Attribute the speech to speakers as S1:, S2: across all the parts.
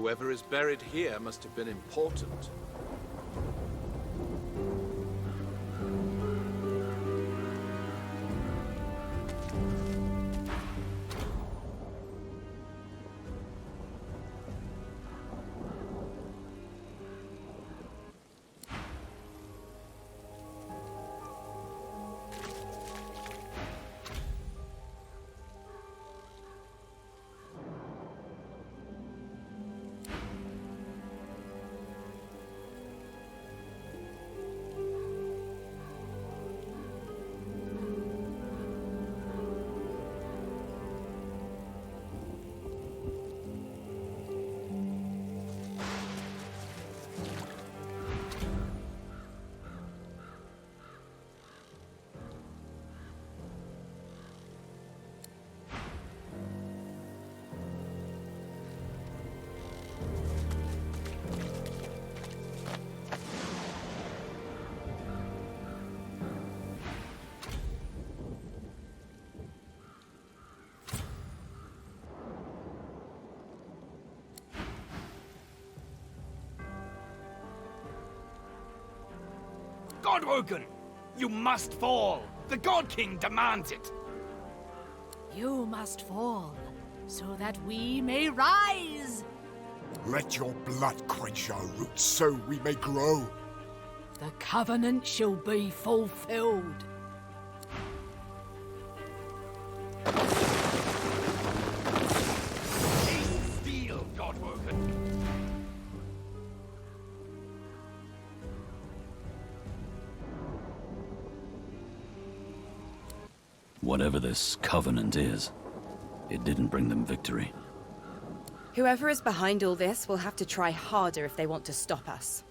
S1: Whoever is buried here must have been important.
S2: Godwoken! You must fall! The God King demands it!
S3: You must fall, so that we may rise!
S4: Let your blood quench our roots, so we may grow.
S3: The covenant shall be fulfilled.
S2: Ace steel, Godwoken!
S5: Whatever this covenant is, it didn't bring them victory.
S6: Whoever is behind all this will have to try harder if they want to stop us.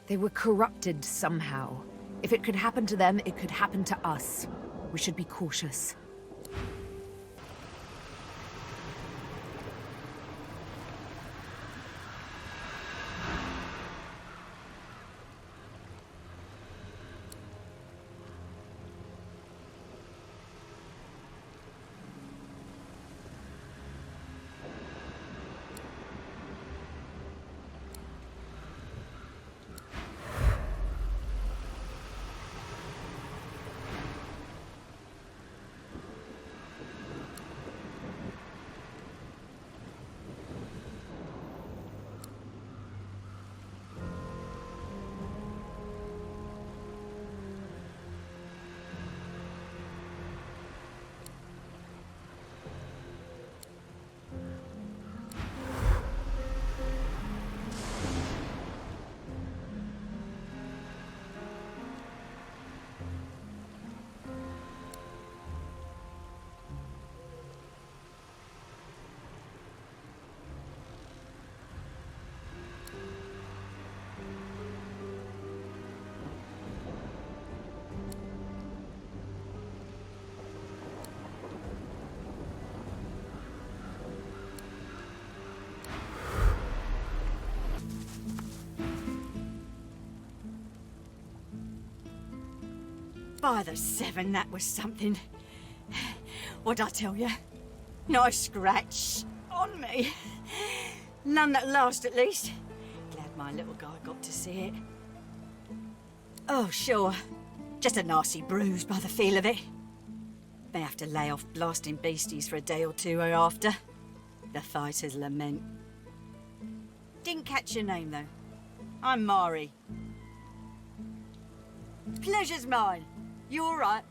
S7: They were corrupted somehow. If it could happen to them, it could happen to us. We should be cautious.
S8: By the seven, that was something. What'd I tell you? Nice scratch on me. None that last, at least. Glad my little guy got to see it. Oh, sure. Just a nasty bruise by the feel of it. May have to lay off blasting beasties for a day or two hereafter. The fighter's lament. Didn't catch your name, though. I'm Mari. Pleasure's mine. You all right?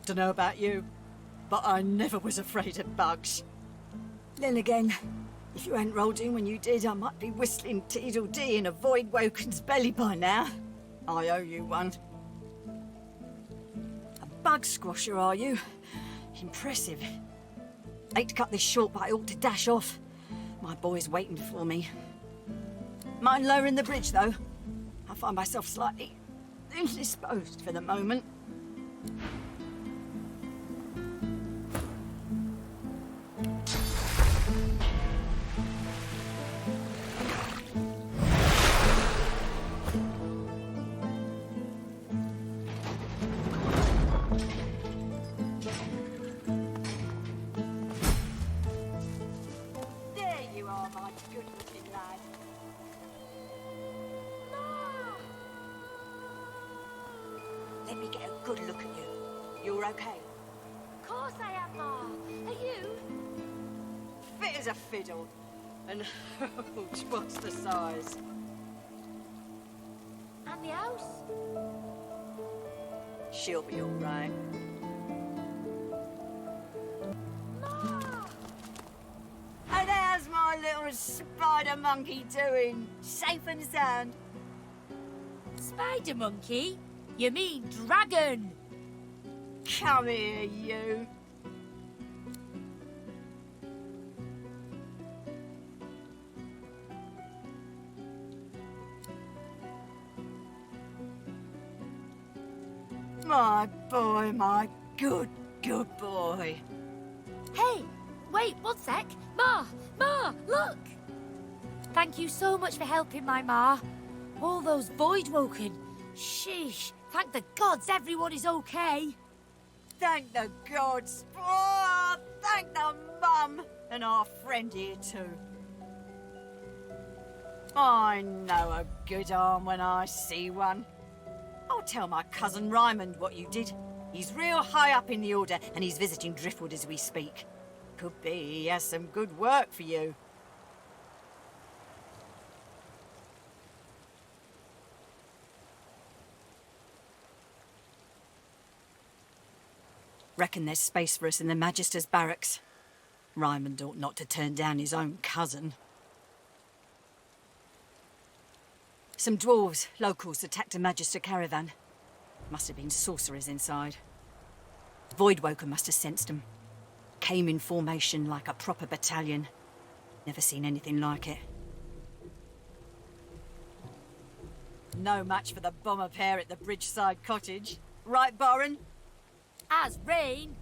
S8: Dunno about you, but I never was afraid of bugs. Then again, if you hadn't rolled in when you did, I might be whistling Teedle-dee in a void-woken's belly by now. I owe you one. A bug squasher, are you? Impressive. Hate to cut this short, but I ought to dash off. My boy's waiting for me. Mind lowering the bridge, though? I find myself slightly indisposed for the moment. There you are. Let me get a good look at you. You're okay?
S3: Of course I am, Ma. Are you?
S8: Fit as a fiddle. And what's the size?
S3: And the house?
S8: She'll be all right.
S3: Ma!
S8: And how's my little spider monkey doing? Safe and sound?
S3: Spider monkey? You mean dragon?
S8: Come here, you. My boy, my good boy.
S3: Hey, wait, one sec. Ma, look! Thank you so much for helping my Ma. All those void woken. Sheesh, thank the gods everyone is okay.
S8: Thank the gods. Oh, thank the mum. And our friend here too. I know a good arm when I see one. I'll tell my cousin Ryman what you did. He's real high up in the order and he's visiting Driftwood as we speak. Could be he has some good work for you. Reckon there's space for us in the Magister's barracks. Ryman ought not to turn down his own cousin. Some dwarves, locals, attacked a Magister caravan. Must have been sorcerers inside. Voidwoken must have sensed them. Came in formation like a proper battalion. Never seen anything like it. No match for the bomber pair at the Bridgeside cottage. Right, Boren?
S3: As rain.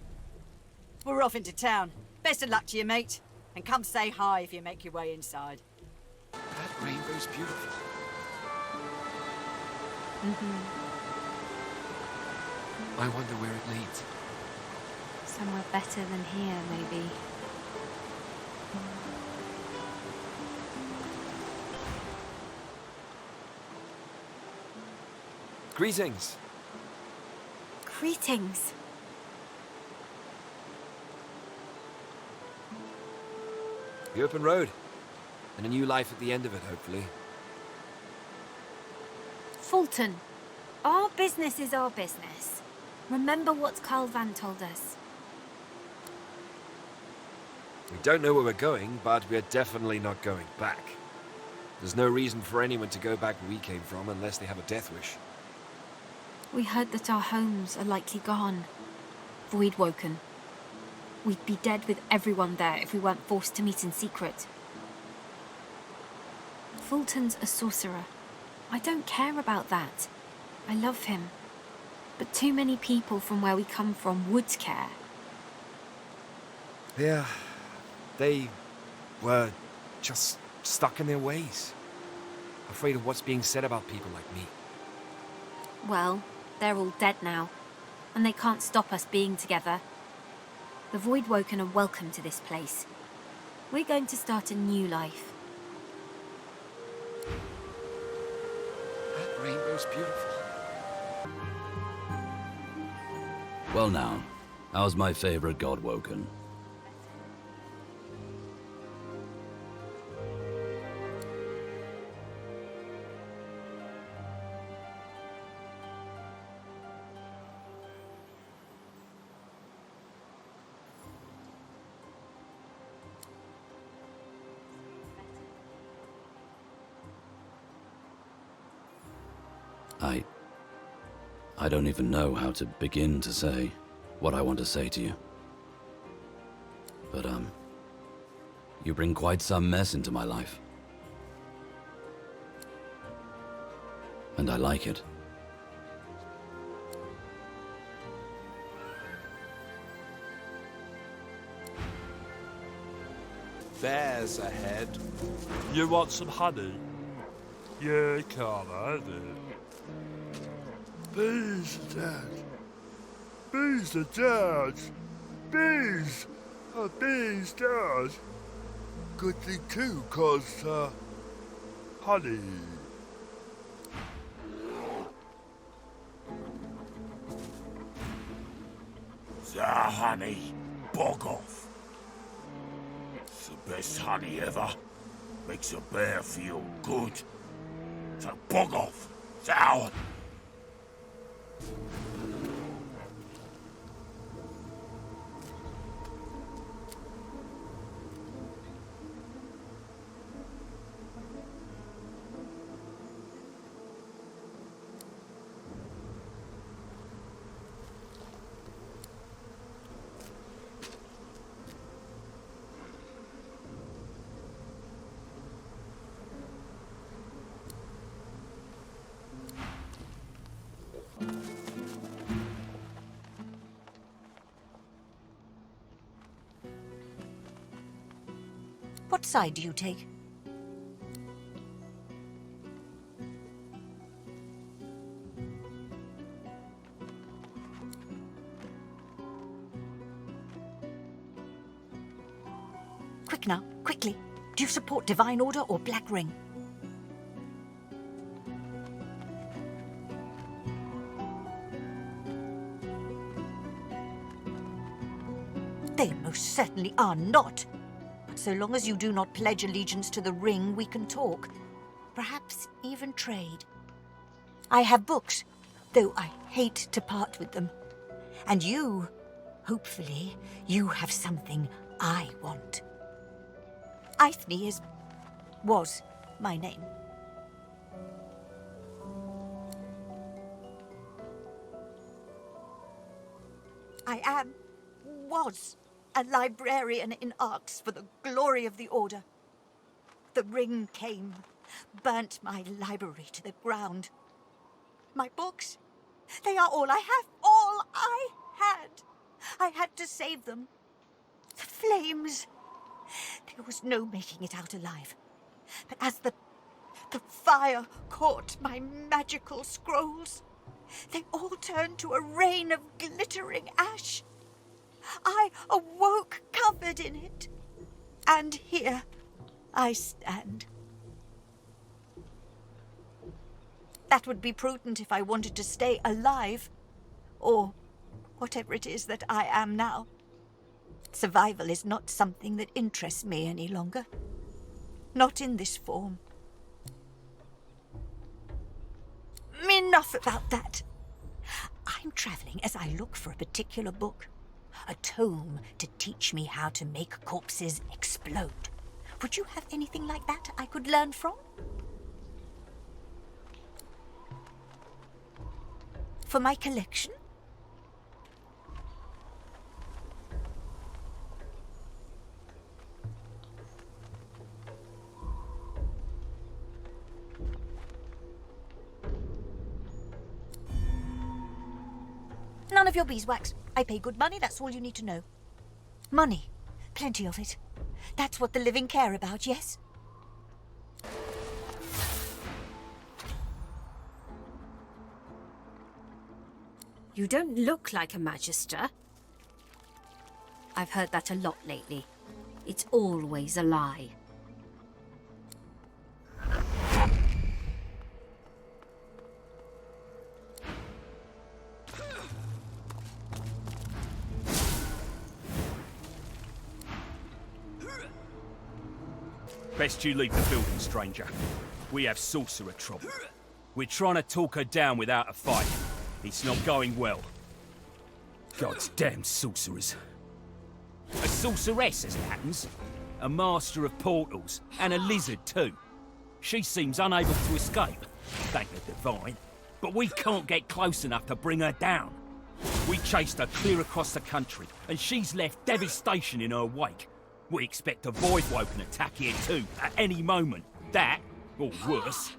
S8: We're off into town. Best of luck to you, mate. And come say hi if you make your way inside.
S9: That rainbow's beautiful. I wonder where it leads.
S7: Somewhere better than here, maybe.
S9: Greetings.
S7: Greetings.
S9: The open road. And a new life at the end of it, hopefully.
S7: Fulton, our business is our business. Remember what Carl Van told us.
S9: We don't know where we're going, but we're definitely not going back. There's no reason for anyone to go back where we came from unless they have a death wish.
S7: We heard that our homes are likely gone. Voidwoken. We'd be dead with everyone there if we weren't forced to meet in secret. Fulton's a sorcerer. I don't care about that. I love him. But too many people from where we come from would care.
S9: Yeah, they were just stuck in their ways. Afraid of what's being said about people like me.
S7: Well, they're all dead now, and they can't stop us being together. The Voidwoken are welcome to this place. We're going to start a new life.
S9: That rainbow's beautiful.
S5: Well now, how's my favorite god woken? I don't even know how to begin to say what I want to say to you. But, you bring quite some mess into my life. And I like it.
S1: Bears ahead.
S10: You want some honey? Yeah, come on then. Bees are dead. Bees are dead. Bees! Oh, bees dead. Good thing too, 'cause, honey. The honey, bog off. It's the best honey ever. Makes a bear feel good. So bog off. Sour.
S8: What side do you take? Quick now, quickly. Do you support Divine Order or Black Ring? They most certainly are not. But so long as you do not pledge allegiance to the Ring, we can talk. Perhaps even trade. I have books, though I hate to part with them. And you, hopefully, you have something I want. Eithne was my name. I was a librarian in Arx for the glory of the Order. The Ring came, burnt my library to the ground. My books, they are all I have, all I had. I had to save them. The flames. There was no making it out alive. But as the fire caught my magical scrolls, they all turned to a rain of glittering ash. I awoke covered in it, and here I stand. That would be prudent if I wanted to stay alive, or whatever it is that I am now. Survival is not something that interests me any longer. Not in this form. Enough about that. I'm traveling as I look for a particular book. A tome to teach me how to make corpses explode. Would you have anything like that I could learn from? For my collection? None of your beeswax. I pay good money, that's all you need to know. Money. Plenty of it. That's what the living care about, yes?
S7: You don't look like a magister. I've heard that a lot lately. It's always a lie.
S2: Best you leave the building, stranger. We have sorcerer trouble. We're trying to talk her down without a fight. It's not going well. God's damn sorcerers. A sorceress, as it happens. A master of portals, and a lizard too. She seems unable to escape, thank the Divine. But we can't get close enough to bring her down. We chased her clear across the country, and she's left devastation in her wake. We expect a Voidwoken attack here too, at any moment. That, or worse.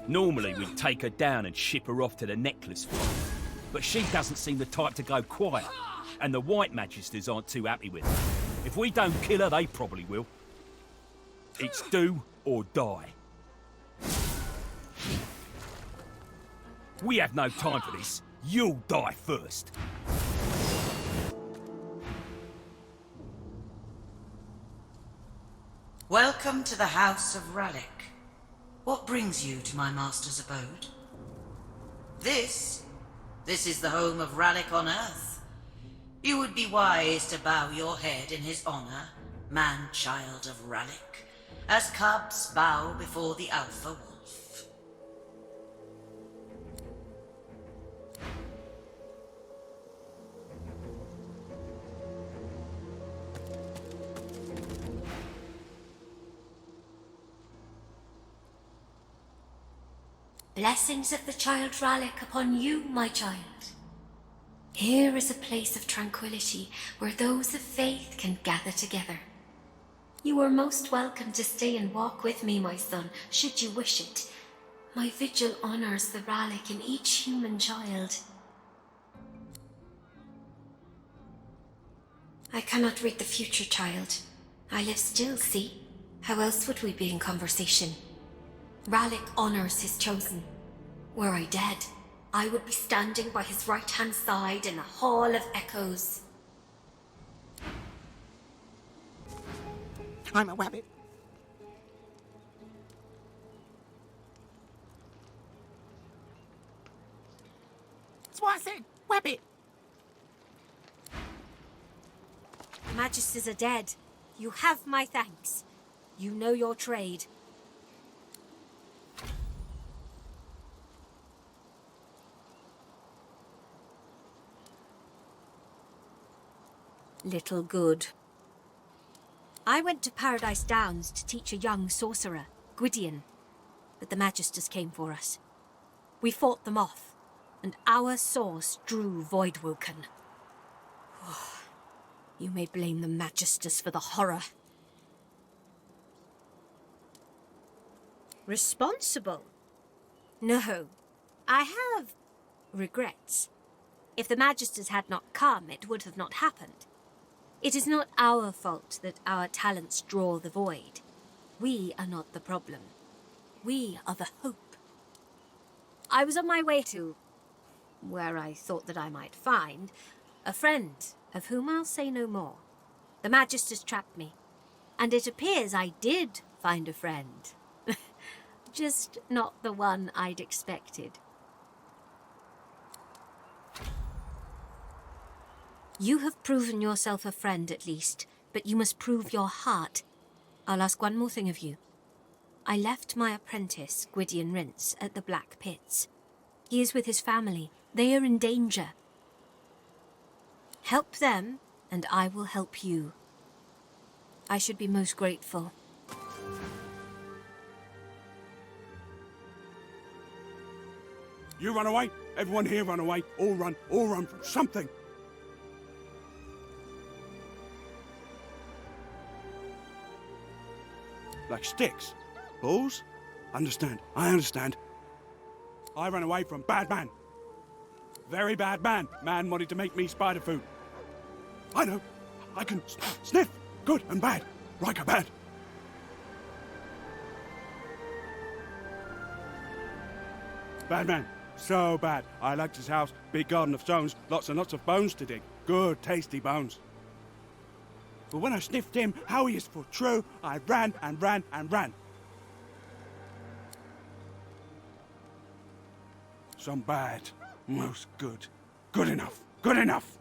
S2: Normally we'd take her down and ship her off to the Necklace Fort. But she doesn't seem the type to go quiet, and the White Magisters aren't too happy with her. If we don't kill her, they probably will. It's do or die. We have no time for this. You'll die first.
S11: Welcome to the House of Rallick. What brings you to my master's abode? This is the home of Rallick on Earth. You would be wise to bow your head in his honor, man-child of Rallick, as cubs bow before the alpha wolf.
S7: Blessings of the child Rallick upon you, my child. Here is a place of tranquility where those of faith can gather together. You are most welcome to stay and walk with me, my son, should you wish it. My vigil honors the Rallick in each human child. I cannot read the future, child. I live still, see? How else would we be in conversation? Rallick honors his chosen. Were I dead, I would be standing by his right-hand side in a hall of echoes.
S12: I'm a rabbit. That's what I said, rabbit.
S7: Magisters are dead. You have my thanks. You know your trade. Little good. I went to Paradise Downs to teach a young sorcerer, Gwydion, but the Magisters came for us. We fought them off, and our source drew Voidwoken. You may blame the Magisters for the horror. Responsible? No. I have regrets. If the Magisters had not come, it would have not happened. It is not our fault that our talents draw the void. We are not the problem. We are the hope. I was on my way to where I thought that I might find a friend, of whom I'll say no more. The Magisters trapped me, and it appears I did find a friend. Just not the one I'd expected. You have proven yourself a friend, at least, but you must prove your heart. I'll ask one more thing of you. I left my apprentice, Gwydion Rince, at the Black Pits. He is with his family. They are in danger. Help them, and I will help you. I should be most grateful.
S10: You run away, everyone here run away, all run from something. Like sticks, balls? Understand, I understand. I ran away from bad man. Very bad man. Man wanted to make me spider food. I know, I can sniff good and bad, like a bad. Bad man. So bad. I liked his house, big garden of stones, lots and lots of bones to dig. Good, tasty bones. But when I sniffed him, how he is for true, I ran and ran and ran. Some bad, most good. Good enough, good enough.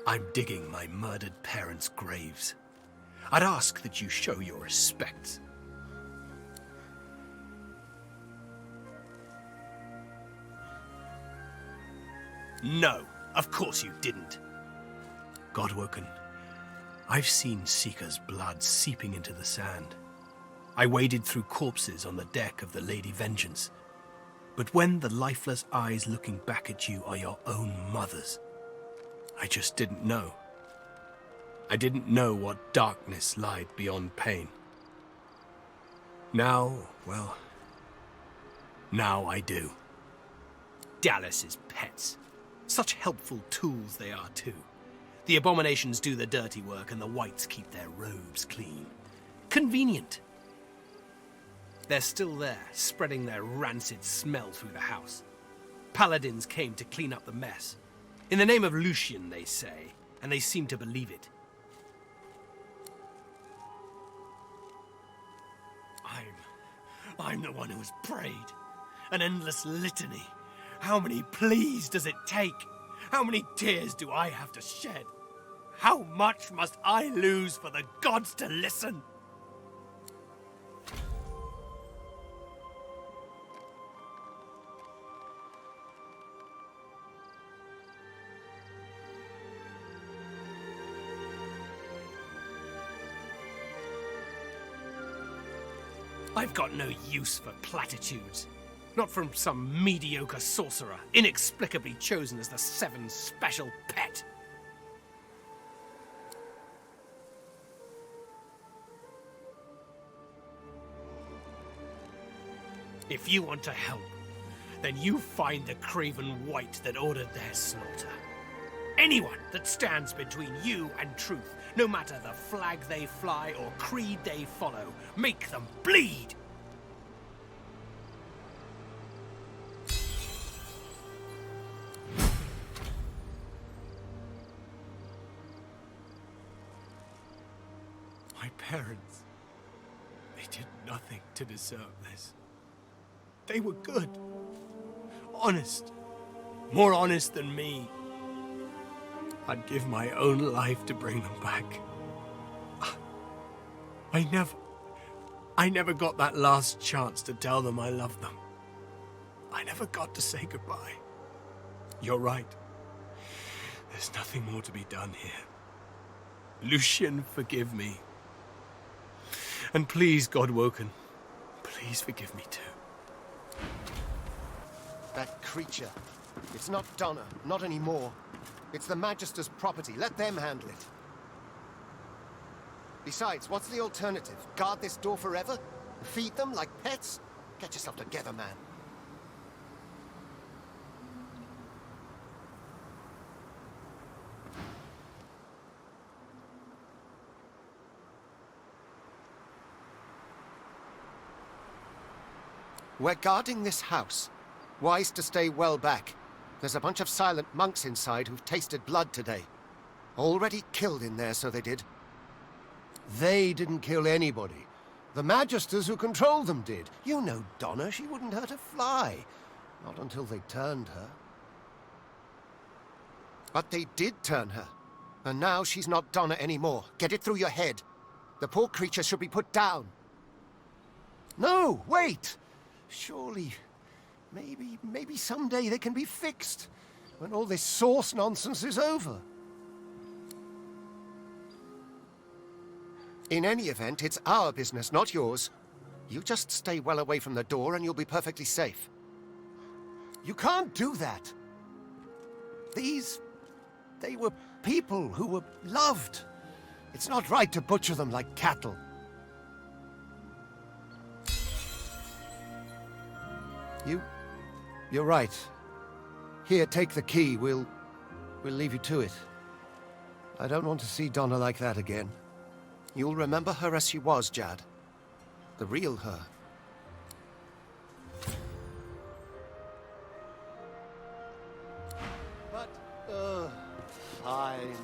S13: I'm digging my murdered parents' graves. I'd ask that you show your respect. No, of course you didn't. Godwoken, I've seen Seeker's blood seeping into the sand. I waded through corpses on the deck of the Lady Vengeance. But when the lifeless eyes looking back at you are your own mother's, I just didn't know. I didn't know what darkness lied beyond pain. Now, well, now I do.
S2: Dallas's pets. Such helpful tools they are too.
S13: The abominations do the dirty work and the whites keep their robes clean. Convenient. They're still there, spreading their rancid smell through the house. Paladins came to clean up the mess. In the name of Lucian, they say, and they seem to believe it. I'm the one who has prayed. An endless litany. How many pleas does it take? How many tears do I have to shed? How much must I lose for the gods to listen? I've got no use for platitudes. Not from some mediocre sorcerer, inexplicably chosen as the Seven's special pet. If you want to help, then you find the craven wight that ordered their slaughter. Anyone that stands between you and truth, no matter the flag they fly or creed they follow, make them bleed! My parents, they did nothing to deserve this. They were good, honest, more honest than me. I'd give my own life to bring them back. I never got that last chance to tell them I loved them. I never got to say goodbye. You're right. There's nothing more to be done here. Lucian, forgive me. And please, Godwoken, please forgive me too.
S14: That creature. It's not Donna, not anymore. It's the Magister's property. Let them handle it. Besides, what's the alternative? Guard this door forever? Feed them like pets? Get yourself together, man. We're guarding this house. Wise to stay well back. There's a bunch of silent monks inside who've tasted blood today. Already killed in there, so they did. They didn't kill anybody. The Magisters who control them did. You know Donna, she wouldn't hurt a fly. Not until they turned her. But they did turn her. And now she's not Donna anymore. Get it through your head. The poor creature should be put down. No, wait! Surely... Maybe someday they can be fixed, when all this source nonsense is over. In any event, it's our business, not yours. You just stay well away from the door and you'll be perfectly safe. You can't do that. They were people who were loved. It's not right to butcher them like cattle. You're right. Here, take the key. We'll leave you to it. I don't want to see Donna like that again. You'll remember her as she was, Jad. The real her. But, fine.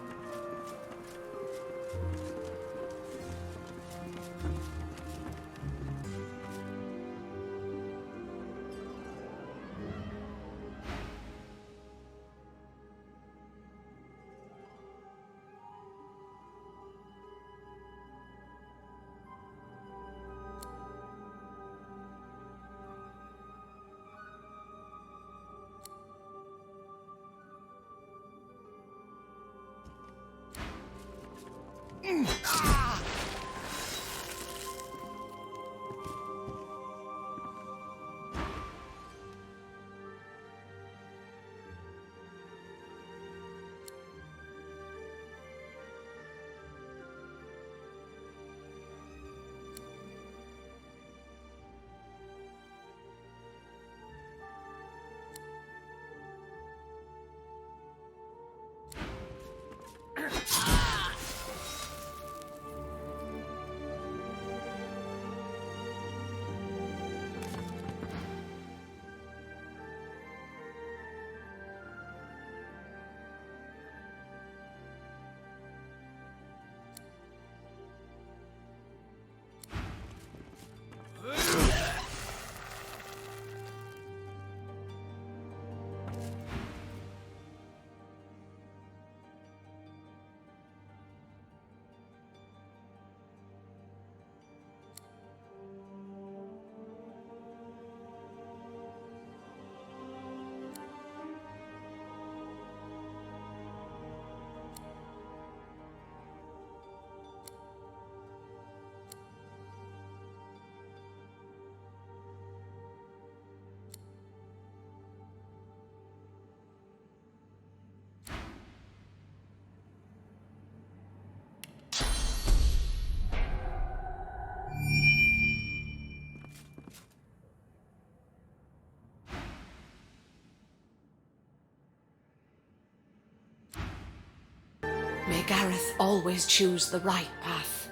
S15: why Gareth always chose the right path.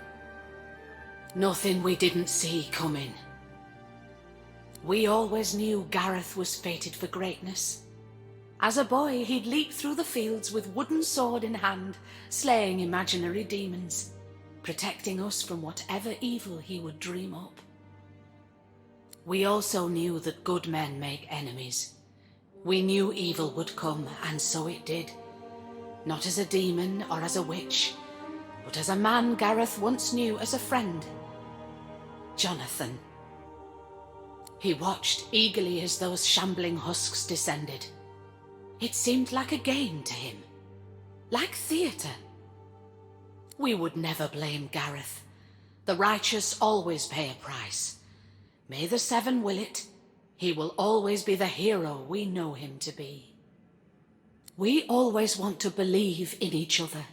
S15: Nothing we didn't see coming. We always knew Gareth was fated for greatness. As a boy, he'd leap through the fields with wooden sword in hand, slaying imaginary demons, protecting us from whatever evil he would dream up. We also knew that good men make enemies. We knew evil would come, and so it did. Not as a demon or as a witch, but as a man Gareth once knew as a friend. Jonathan. He watched eagerly as those shambling husks descended. It seemed like a game to him, like theatre. We would never blame Gareth. The righteous always pay a price. May the Seven will it, he will always be the hero we know him to be. We always want to believe in each other.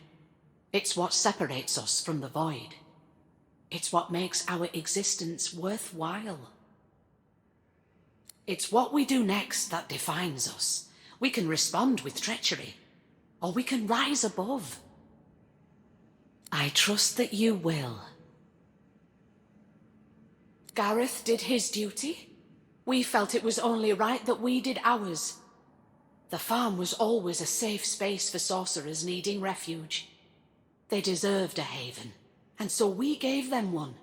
S15: It's what separates us from the void. It's what makes our existence worthwhile. It's what we do next that defines us. We can respond with treachery, or we can rise above. I trust that you will. Gareth did his duty. We felt it was only right that we did ours. The farm was always a safe space for sorcerers needing refuge. They deserved a haven, and so we gave them one.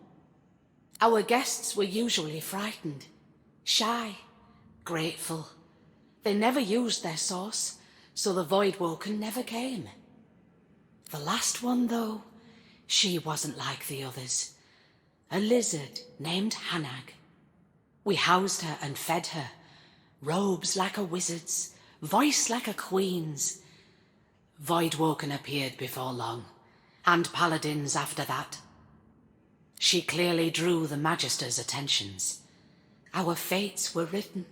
S15: Our guests were usually frightened, shy, grateful. They never used their source, so the Voidwoken never came. The last one, though, she wasn't like the others. A lizard named Hanag. We housed her and fed her. Robes like a wizard's, voice like a queen's. Voidwoken appeared before long, and paladins after that. She clearly drew the Magister's attentions. Our fates were written.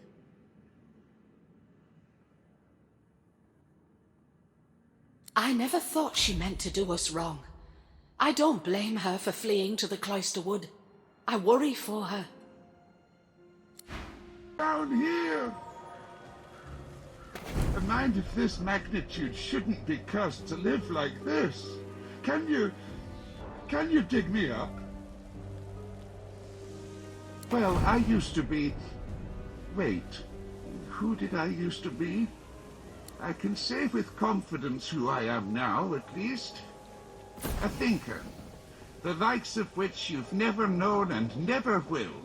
S15: I never thought she meant to do us wrong. I don't blame her for fleeing to the Cloister Wood. I worry for her.
S16: Down here! A mind of this magnitude shouldn't be cursed to live like this. Can you dig me up? Well, I used to be... Wait, who did I used to be? I can say with confidence who I am now, at least. A thinker, the likes of which you've never known and never will.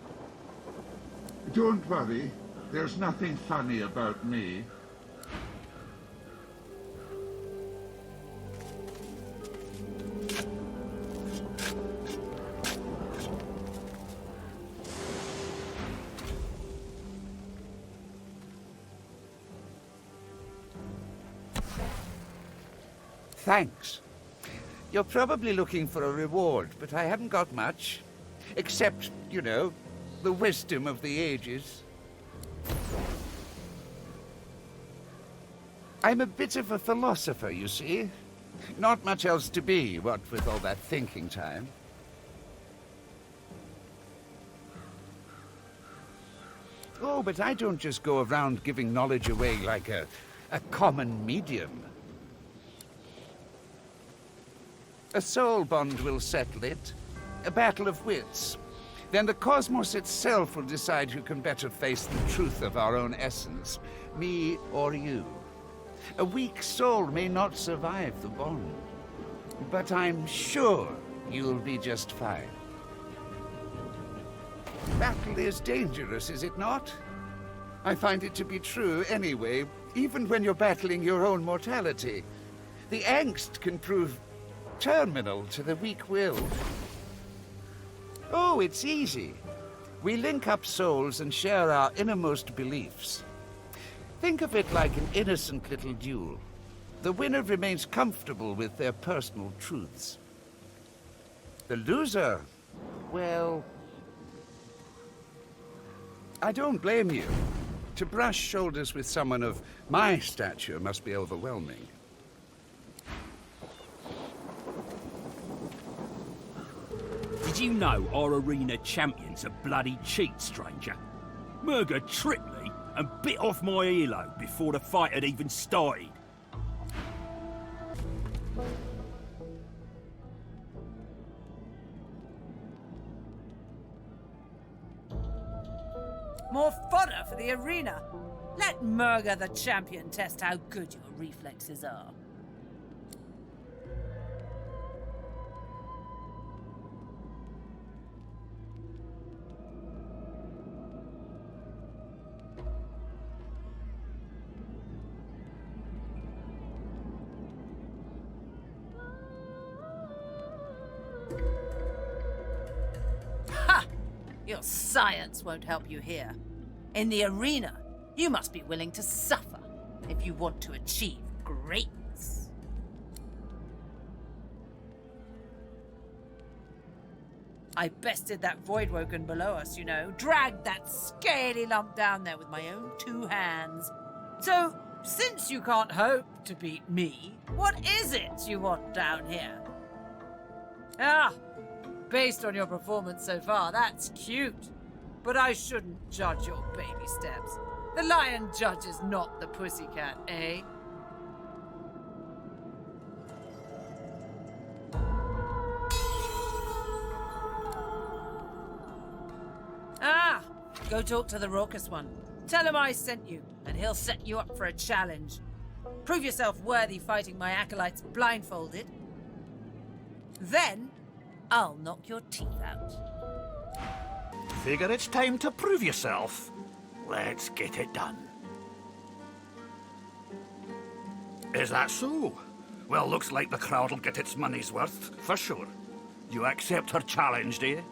S16: Don't worry, there's nothing funny about me.
S17: Thanks. You're probably looking for a reward, but I haven't got much. Except, you know, the wisdom of the ages. I'm a bit of a philosopher, you see. Not much else to be, what with all that thinking time. Oh, but I don't just go around giving knowledge away like a common medium. A soul bond will settle it. A battle of wits. Then the cosmos itself will decide who can better face the truth of our own essence, me or you. A weak soul may not survive the bond, but I'm sure you'll be just fine. Battle is dangerous, is it not? I find it to be true anyway, even when you're battling your own mortality. The angst can prove terminal to the weak-willed. Oh, it's easy. We link up souls and share our innermost beliefs. Think of it like an innocent little duel. The winner remains comfortable with their personal truths. The loser, well, I don't blame you. To brush shoulders with someone of my stature must be overwhelming.
S2: Did you know our arena champion's a bloody cheat, stranger? Murga tripped me and bit off my earlobe before the fight had even started.
S18: More fodder for the arena. Let Murga the champion test how good your reflexes are. Ha! Your science won't help you here. In the arena, you must be willing to suffer if you want to achieve greatness. I bested that Voidwoken below us, you know. Dragged that scaly lump down there with my own 2 hands. So, since you can't hope to beat me, what is it you want down here? Ah, based on your performance so far, that's cute. But I shouldn't judge your baby steps. The lion judges not the pussycat, eh? Ah! Go talk to the raucous one. Tell him I sent you, and he'll set you up for a challenge. Prove yourself worthy fighting my acolytes blindfolded. Then, I'll knock your teeth out.
S19: Figure it's time to prove yourself. Let's get it done. Is that so? Well, looks like the crowd'll get its money's worth, for sure. You accept her challenge, do you?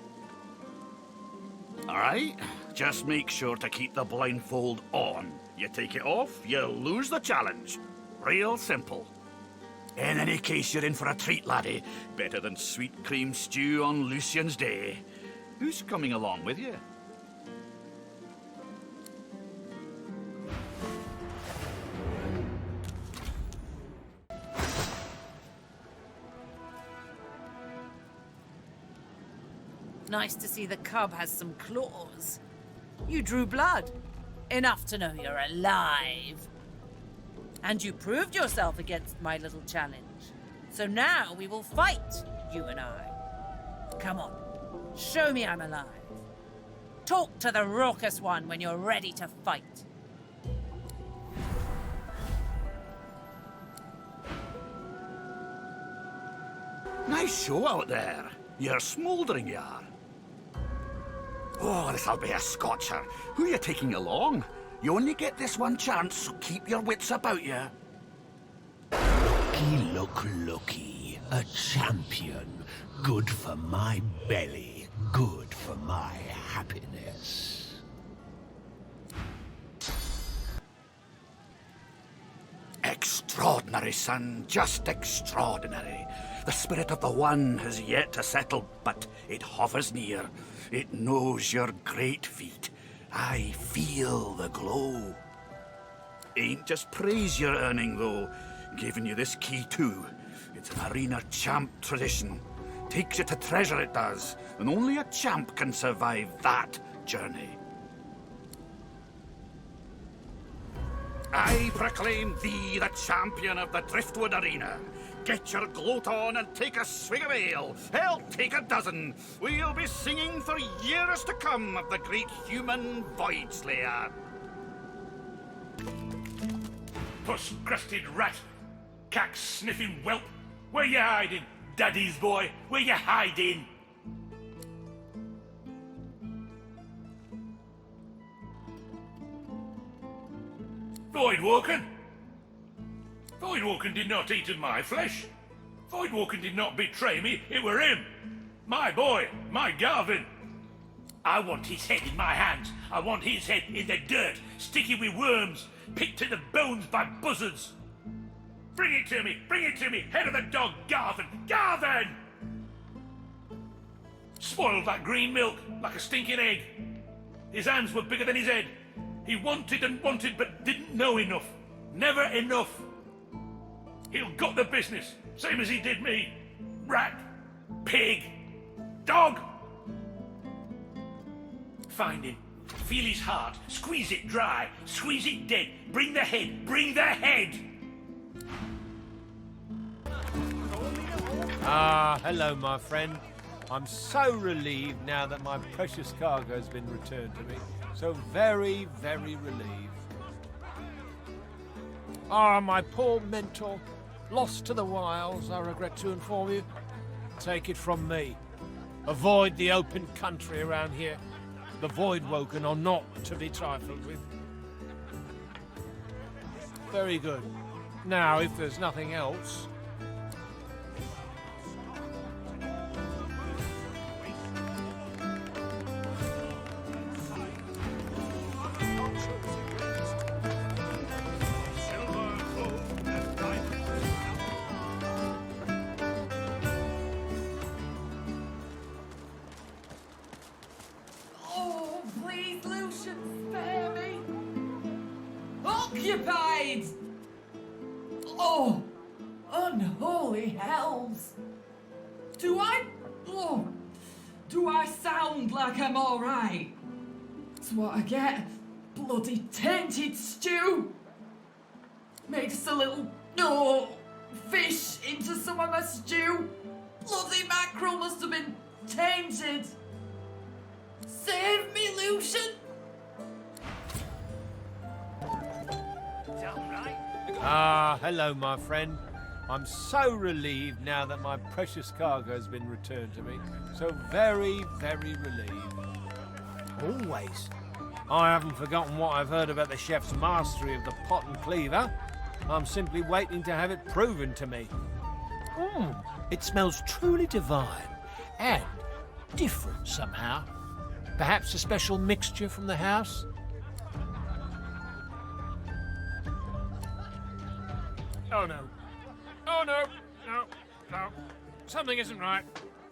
S19: All right, just make sure to keep the blindfold on. You take it off, you lose the challenge. Real simple. In any case, you're in for a treat, laddie. Better than sweet cream stew on Lucian's Day. Who's coming along with you?
S18: Nice to see the cub has some claws. You drew blood. Enough to know you're alive. And you proved yourself against my little challenge. So now we will fight, you and I. Come on, show me I'm alive. Talk to the raucous one when you're ready to fight.
S19: Nice show out there. You're smouldering, you are. Oh, this'll be a scotcher. Who are you taking along? You only get this one chance, so keep your wits about you.
S20: Looky, a champion. Good for my belly, good for my happiness.
S19: Extraordinary, son, just extraordinary. The spirit of the One has yet to settle, but it hovers near. It knows your great feat. I feel the glow. Ain't just praise you're earning, though. Giving you this key, too. It's an arena champ tradition. Takes you to treasure, it does. And only a champ can survive that journey. I proclaim thee the champion of the Driftwood Arena. Get your gloat on and take a swig of ale. Hell, take a dozen. We'll be singing for years to come of the great human Void Slayer.
S21: Puss-crusted rat, cack-sniffing whelp. Where you hiding, daddy's boy? Where you hiding? Voidwoken? Voidwoken did not eat of my flesh. Voidwoken did not betray me. It were him. My boy, my Garvin. I want his head in my hands. I want his head in the dirt, sticky with worms, picked to the bones by buzzards. Bring it to me, head of the dog, Garvin, Garvin! Spoiled that green milk like a stinking egg. His hands were bigger than his head. He wanted and wanted, but didn't know enough. Never enough. He'll got the business, same as he did me. Rat, pig, dog. Find him, feel his heart, squeeze it dry, squeeze it dead. Bring the head, bring the head.
S22: Ah, hello, my friend. I'm so relieved now that my precious cargo has been returned to me.
S4: so very, very relieved. Ah, my poor mentor, lost to the wilds, I regret to inform you. Take it from me. Avoid the open country around here. The Voidwoken are not to be trifled with. Very good. Now, if there's nothing else...
S18: Oh, please, Lucian, spare me. Occupied! Oh, unholy hells! Do I sound like I'm all right? That's what I get. Bloody tainted stew. Makes a little fish into some of my stew. Bloody mackerel must have been tainted. Save me, Lucian.
S4: Ah, hello, my friend. I'm so relieved now that my precious cargo has been returned to me. So very, very relieved. Always. I haven't forgotten what I've heard about the chef's mastery of the pot and cleaver. I'm simply waiting to have it proven to me. It smells truly divine and different somehow. Perhaps a special mixture from the house? Oh no. Oh no. No. Something isn't right.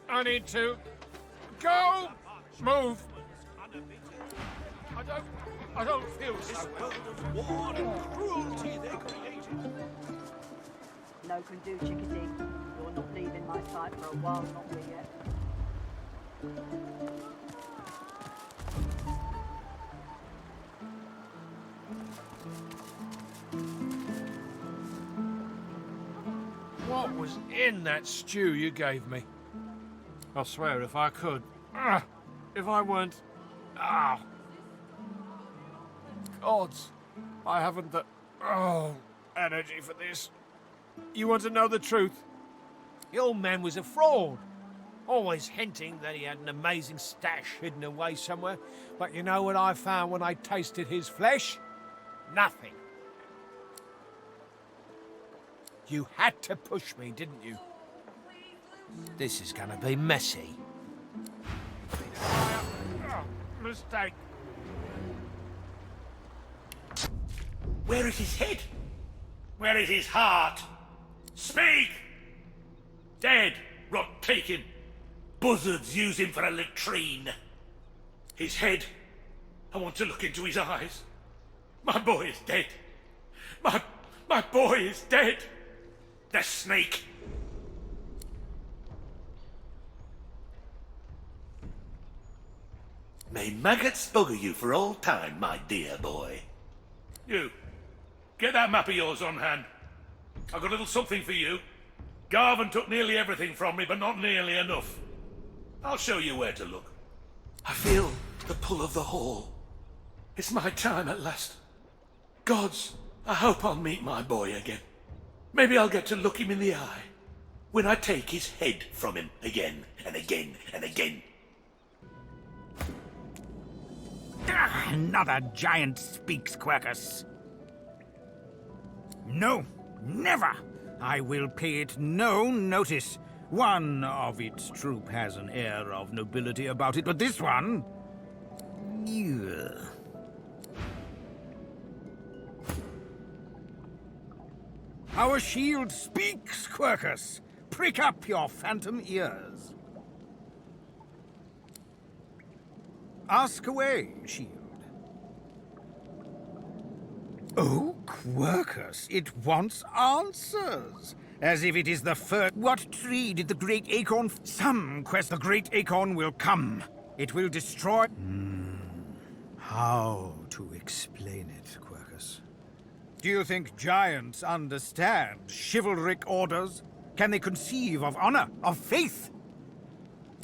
S4: I need to go. Move. I don't feel so well. War and cruelty they created.
S8: No can do, chickadee. You're not leaving my sight for a while, not me yet.
S4: What was in that stew you gave me? I swear if I could. If I weren't... Gods, I haven't the... energy for this. You want to know the truth? The old man was a fraud. Always hinting that he had an amazing stash hidden away somewhere. But you know what I found when I tasted his flesh? Nothing. You had to push me, didn't you? This is gonna be messy. Mistake.
S21: Where is his head? Where is his heart? Speak! Dead, rot take him. Buzzards use him for a latrine. His head, I want to look into his eyes. My boy is dead. My boy is dead. The snake. May maggots bugger you for all time, my dear boy. You, get that map of yours on hand. I've got a little something for you. Garvin took nearly everything from me, but not nearly enough. I'll show you where to look. I feel the pull of the hall. It's my time at last. Gods, I hope I'll meet my boy again. Maybe I'll get to look him in the eye when I take his head from him again and again and again.
S22: Another giant speaks, Quercus. No, never. I will pay it no notice. One of its troop has an air of nobility about it, but this one... Ugh. Our shield speaks, Quercus. Prick up your phantom ears. Ask away, shield. Oh, Quercus, it wants answers. As if it is the first... What tree did the great acorn... Some quest the great acorn will come. It will destroy... How to explain it, Quercus? Do you think giants understand chivalric orders? Can they conceive of honor, of faith?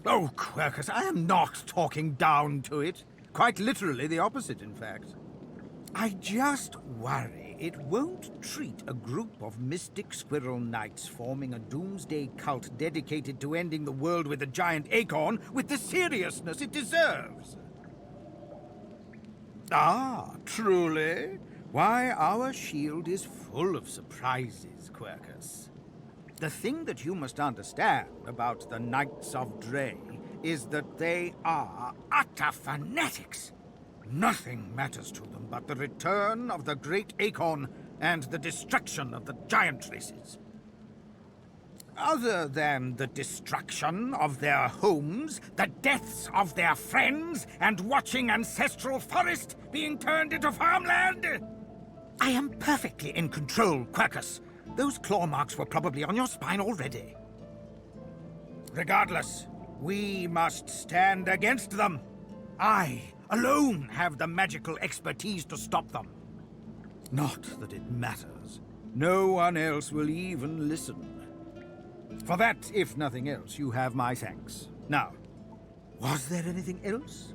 S22: Oh, Quercus, I am not talking down to it. Quite literally the opposite, in fact. I just worry it won't treat a group of mystic squirrel knights forming a doomsday cult dedicated to ending the world with a giant acorn with the seriousness it deserves. Ah, truly? Why, our shield is full of surprises, Quercus. The thing that you must understand about the Knights of Dre is that they are utter fanatics. Nothing matters to them but the return of the great acorn and the destruction of the giant races. Other than the destruction of their homes, the deaths of their friends, and watching ancestral forest being turned into farmland, I am perfectly in control, Quercus. Those claw marks were probably on your spine already. Regardless, we must stand against them. I alone have the magical expertise to stop them. Not that it matters. No one else will even listen. For that, if nothing else, you have my thanks. Now, was there anything else?